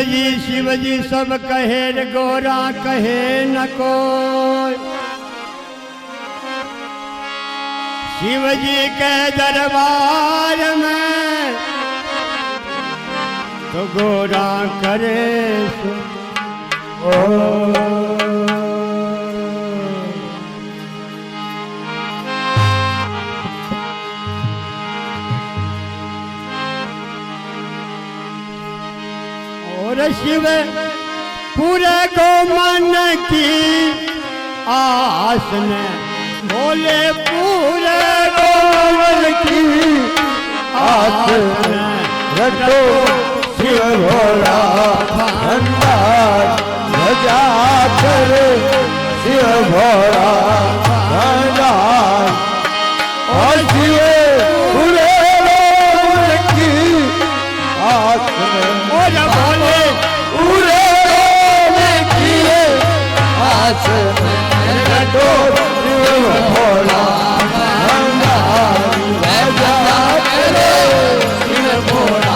शिवजी सब कहे रे गोरा कहे न कोई। शिवजी के दरबार में तो गोरा करे और शिव पूरे को मन की आस ने बोले पूरे को मन की आस ने रटो शिव भोला भंडार भजा करे शिव भोला भंडार और शिव पूरे मन की आस ने बोले पूरे की आस ने रटो शिव भोला भंडार भजा करे शिव भोला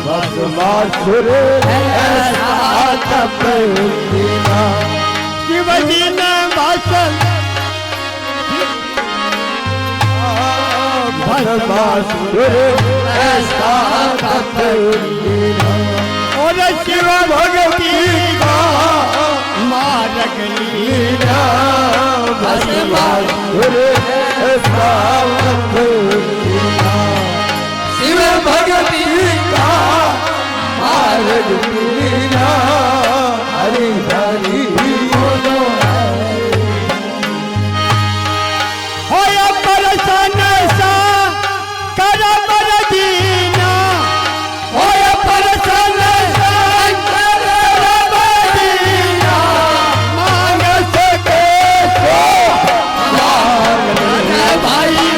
भस्मासुर ऐसा तपदीना शिवजी ने भाषण भस्मासुर ऐसा तपदीना और शिव भक्ति का मार्ग लीला भस्मासुर ऐसा तपदीना शिव भक्ति का मार्ग लीला हरि हरि बोलो होय परसन सा करम दीना होय परसन सा करम दीना मांग सके तो मांग ले भाई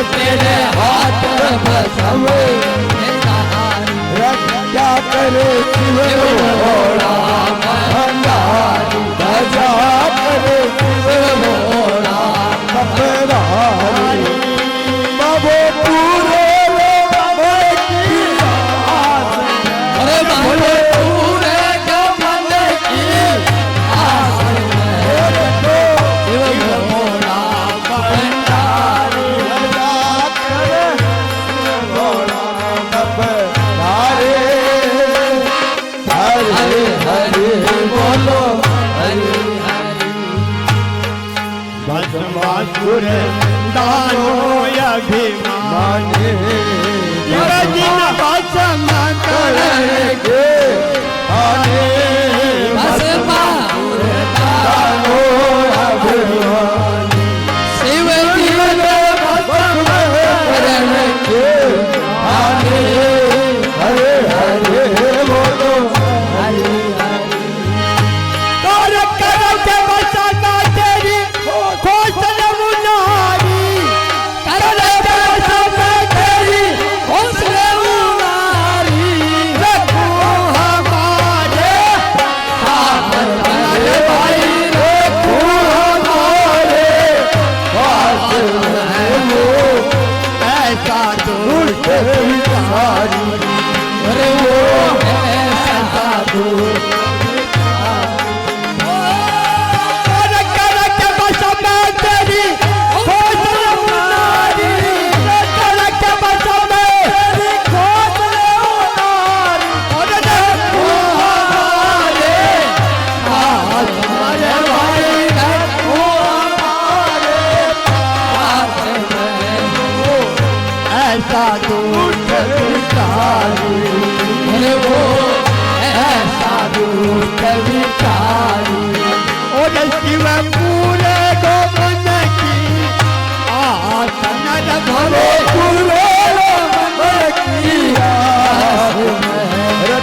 तेरे हाथ में तेरे हाथ रक्षा करे शिव भोला भंडार भजा करे शिव भोला भंडार बाबो पूरे की आस अरे बोले पूरे का मन की आस भस्मासुर दानो अभिमानी जिन भस्म करेंगे आने भस्मासुर दानो अभिमानी शिव जीवन भस्म करेंगे आने हरे हरे बोलो हरे हरे तोर करो के बचाना तेरी कौशल मुनारी करो के बचाना तेरी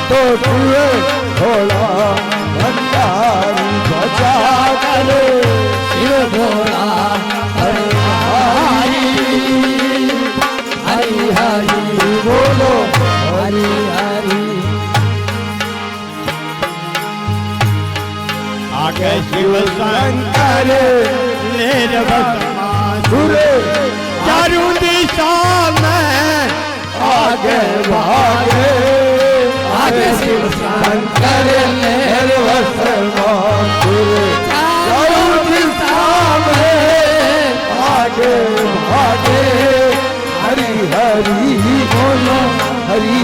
तो तुए भोला भंडारी भजा करे शिव भोला हरि हरि हरि बोलो हरि हरि। आगे शिव शंकर लेर भस्मासुर चारों दिशा में आगे भागे आगे शिव शंकर लेर भस्मासुर चारों दिशा में आगे भागे हरि हरि बोलो हरि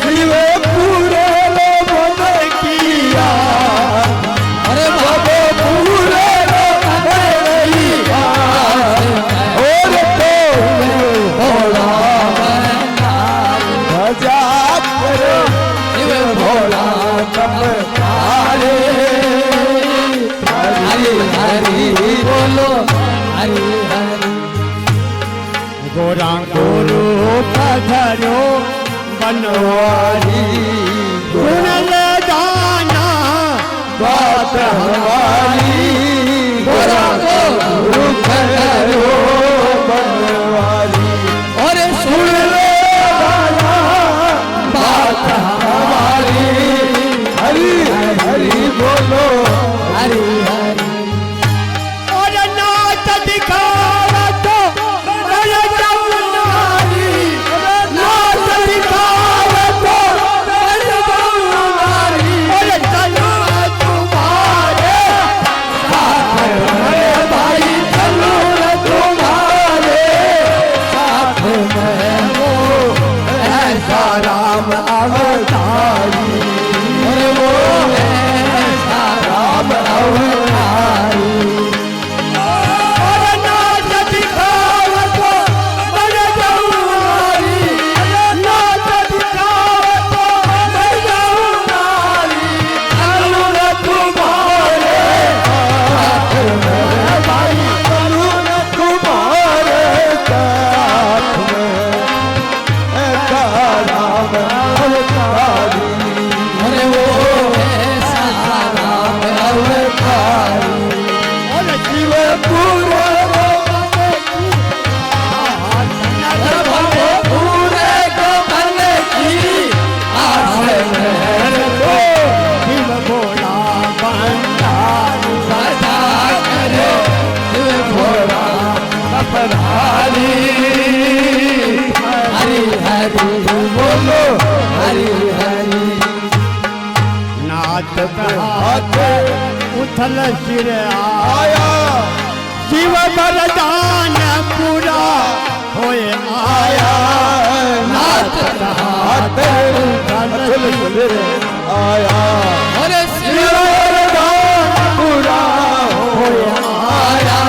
शिव पूरे लोगों ने किया अरे बाबा पूरे लोगों ने किया और तो भोला भजा करे शिव भोला नमस्कारे हरि हरि बोलो हरि हरि। गोरा गुरु पधरो बनवारी गुण ले जाना बात हमारी गोरा गुरु पधरो बनवारी और सुन ले जाना बात हमारी हरि हरि बोलो हरि हरि। और नाच दिखावा तो बड़ा जमुनारी नाच दिखावा तो बड़ा जमुनारी और चलो तुम्हारे साथ में भाई चलो तुम्हारे साथ में वो ऐसा राम अवतारी और वो ऐसा राम अवतारी। और नाच दिखावा तो बड़ा जमुनारी नाच दिखावा तो बड़ा जमुनारी चलो तुम्हारे साथ में भाई करुण तुम्हारे साथ में ऐसा राम अवतारी अरे वो ऐसा राम अवतारी। और शिव पूरे पूरे को बनने की आस में तो शिव भोला भंडारी भजा करे शिव भोला अपराधी हरि हरि बोलो हरि हरि। नाथ हाथ उथल सिर आया शिव वरदान पूरा होए आया नाथ हाथ उथल सिर आया और शिव वरदान पूरा होए आया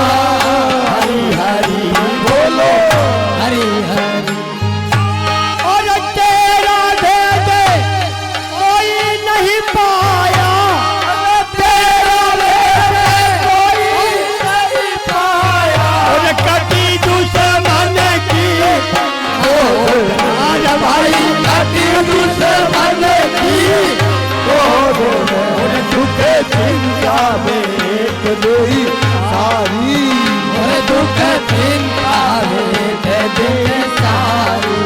हरि हरि बोलो हरि हरि। और तेरा दे दे कोई नहीं पाया तेरा दे दे कोई नहीं पाया। और कटी दुश्मन की आज भाई कटी दुश्मन की और दुखे चिंता में एक दोई सारी और दुख चिंता में दे दे सारी।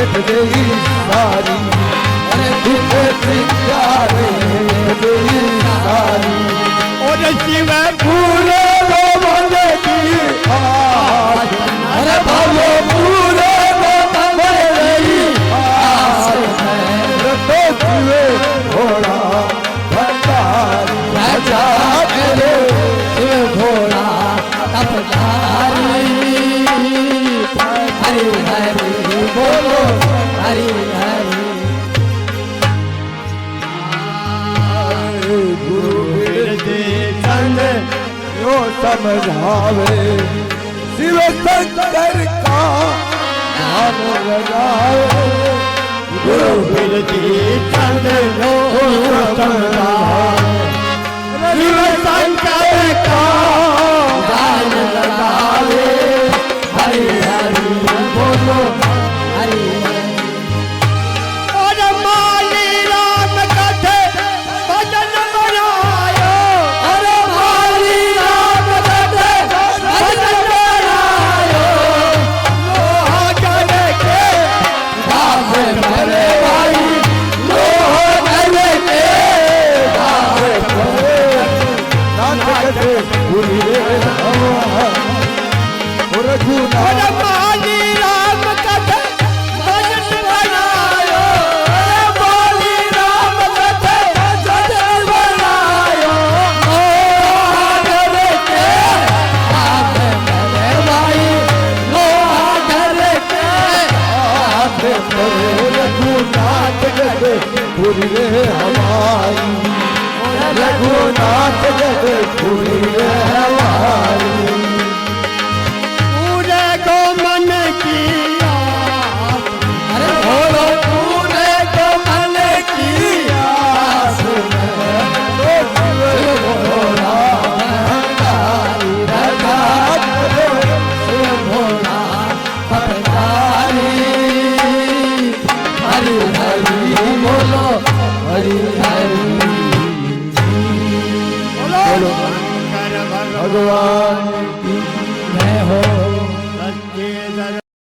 भेंट देई सारी अरे दुखे चिंता भेंट देई सारी और शिव पूरे लो भले की आस अरे भलो पूरे लो भले की आस तो जीवे घोड़ा भंडारी राजा तेरे शिव घोड़ा तपधारी हरि हरि बोलो हरि हरि गुरु बिरदे चंद यो समझावे शिव शंकर का नाम लगावे गुरु बिरती चंद लो समझावे शिव शंकर का दान लगावे हरि हरि बोलो हरि और माली राम कथे भजन बनायो अरे माली राम कथे भजन बनायो लोहा जल के गावे भरे भाई लोह भरे के गावे नाथ कथे पूरी रे हमार रघुनाथ और माली राम कथे भजन बनायो माली राम कथे भजन बनायो लोहा भरे के गावे भरे भाई लोहा भरे के हाथ पर रघुनाथ कथे पूरी रे हमारी रघुनाथ कथे पूरी रे हमारी पूरे को मन किया अरे बोलो पूरे को मन की आस भोला भंडारी राजा शिव भोला भंडारी हरि हरि बोलो हरि हरि बोलो शंकर भगवान भगवान की मैं हो सच्चे